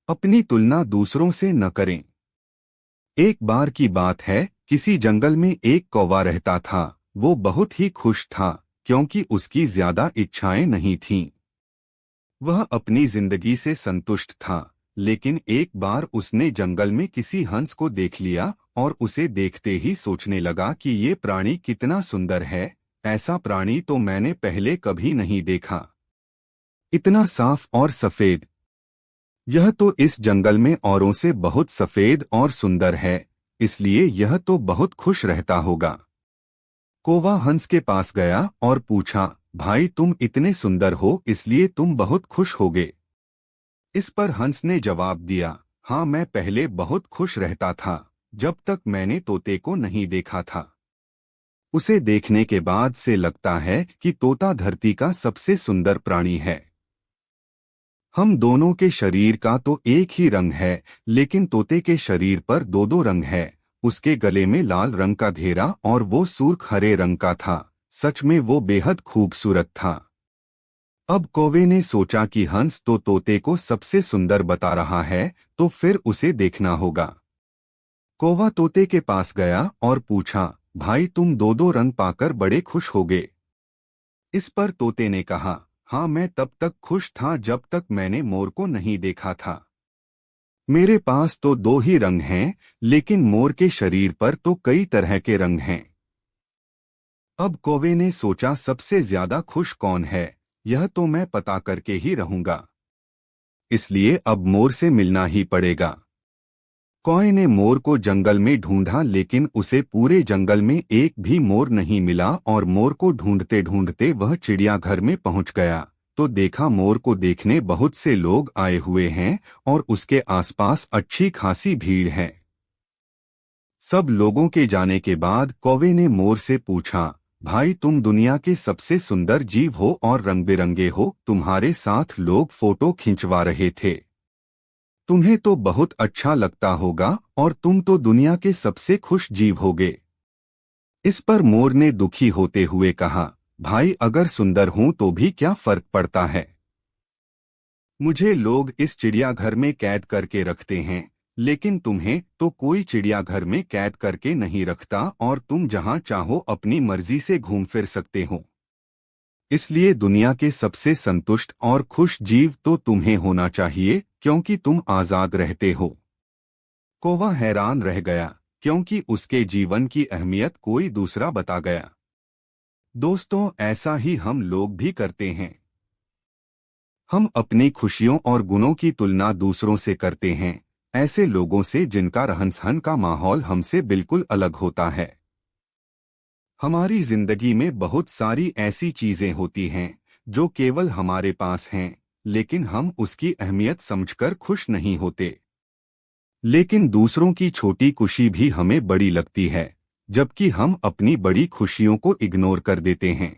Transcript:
अपनी तुलना दूसरों से न करें। एक बार की बात है, किसी जंगल में एक कौवा रहता था। वो बहुत ही खुश था क्योंकि उसकी ज्यादा इच्छाएं नहीं थीं। वह अपनी जिंदगी से संतुष्ट था। लेकिन एक बार उसने जंगल में किसी हंस को देख लिया और उसे देखते ही सोचने लगा कि ये प्राणी कितना सुंदर है। ऐसा प्राणी तो मैंने पहले कभी नहीं देखा। इतना साफ और सफेद। यह तो इस जंगल में औरों से बहुत सफेद और सुंदर है, इसलिए यह तो बहुत खुश रहता होगा। कौवा हंस के पास गया और पूछा, भाई तुम इतने सुंदर हो इसलिए तुम बहुत खुश होगे। इस पर हंस ने जवाब दिया, हाँ मैं पहले बहुत खुश रहता था जब तक मैंने तोते को नहीं देखा था। उसे देखने के बाद से लगता है कि तोता धरती का सबसे सुंदर प्राणी है। हम दोनों के शरीर का तो एक ही रंग है, लेकिन तोते के शरीर पर दो दो रंग है। उसके गले में लाल रंग का घेरा और वो सुर्ख हरे रंग का था। सच में वो बेहद खूबसूरत था। अब कौवे ने सोचा कि हंस तो तोते को सबसे सुंदर बता रहा है, तो फिर उसे देखना होगा। कौवा तोते के पास गया और पूछा, भाई तुम दो दो रंग पाकर बड़े खुश होगे। इस पर तोते ने कहा, हाँ मैं तब तक खुश था जब तक मैंने मोर को नहीं देखा था। मेरे पास तो दो ही रंग हैं, लेकिन मोर के शरीर पर तो कई तरह के रंग हैं। अब कौवे ने सोचा सबसे ज्यादा खुश कौन है, यह तो मैं पता करके ही रहूंगा। इसलिए अब मोर से मिलना ही पड़ेगा। कौवे ने मोर को जंगल में ढूंढा, लेकिन उसे पूरे जंगल में एक भी मोर नहीं मिला और मोर को ढूंढते ढूंढते वह चिड़ियाघर में पहुंच गया तो देखा मोर को देखने बहुत से लोग आए हुए हैं और उसके आसपास अच्छी खासी भीड़ है। सब लोगों के जाने के बाद कौवे ने मोर से पूछा, भाई तुम दुनिया के सबसे सुंदर जीव हो और रंग बिरंगे हो, तुम्हारे साथ लोग फोटो खिंचवा रहे थे। तुम्हें तो बहुत अच्छा लगता होगा और तुम तो दुनिया के सबसे खुश जीव होगे। इस पर मोर ने दुखी होते हुए कहा, भाई अगर सुंदर हूं तो भी क्या फर्क पड़ता है। मुझे लोग इस चिड़ियाघर में कैद करके रखते हैं, लेकिन तुम्हें तो कोई चिड़ियाघर में कैद करके नहीं रखता और तुम जहां चाहो अपनी मर्जी से घूम फिर सकते हो। इसलिए दुनिया के सबसे संतुष्ट और खुश जीव तो तुम्हें होना चाहिए, क्योंकि तुम आजाद रहते हो। कौवा हैरान रह गया, क्योंकि उसके जीवन की अहमियत कोई दूसरा बता गया। दोस्तों, ऐसा ही हम लोग भी करते हैं। हम अपनी खुशियों और गुणों की तुलना दूसरों से करते हैं, ऐसे लोगों से जिनका रहन सहन का माहौल हमसे बिल्कुल अलग होता है। हमारी जिंदगी में बहुत सारी ऐसी चीजें होती हैं जो केवल हमारे पास हैं, लेकिन हम उसकी अहमियत समझकर खुश नहीं होते। लेकिन दूसरों की छोटी खुशी भी हमें बड़ी लगती है, जबकि हम अपनी बड़ी खुशियों को इग्नोर कर देते हैं।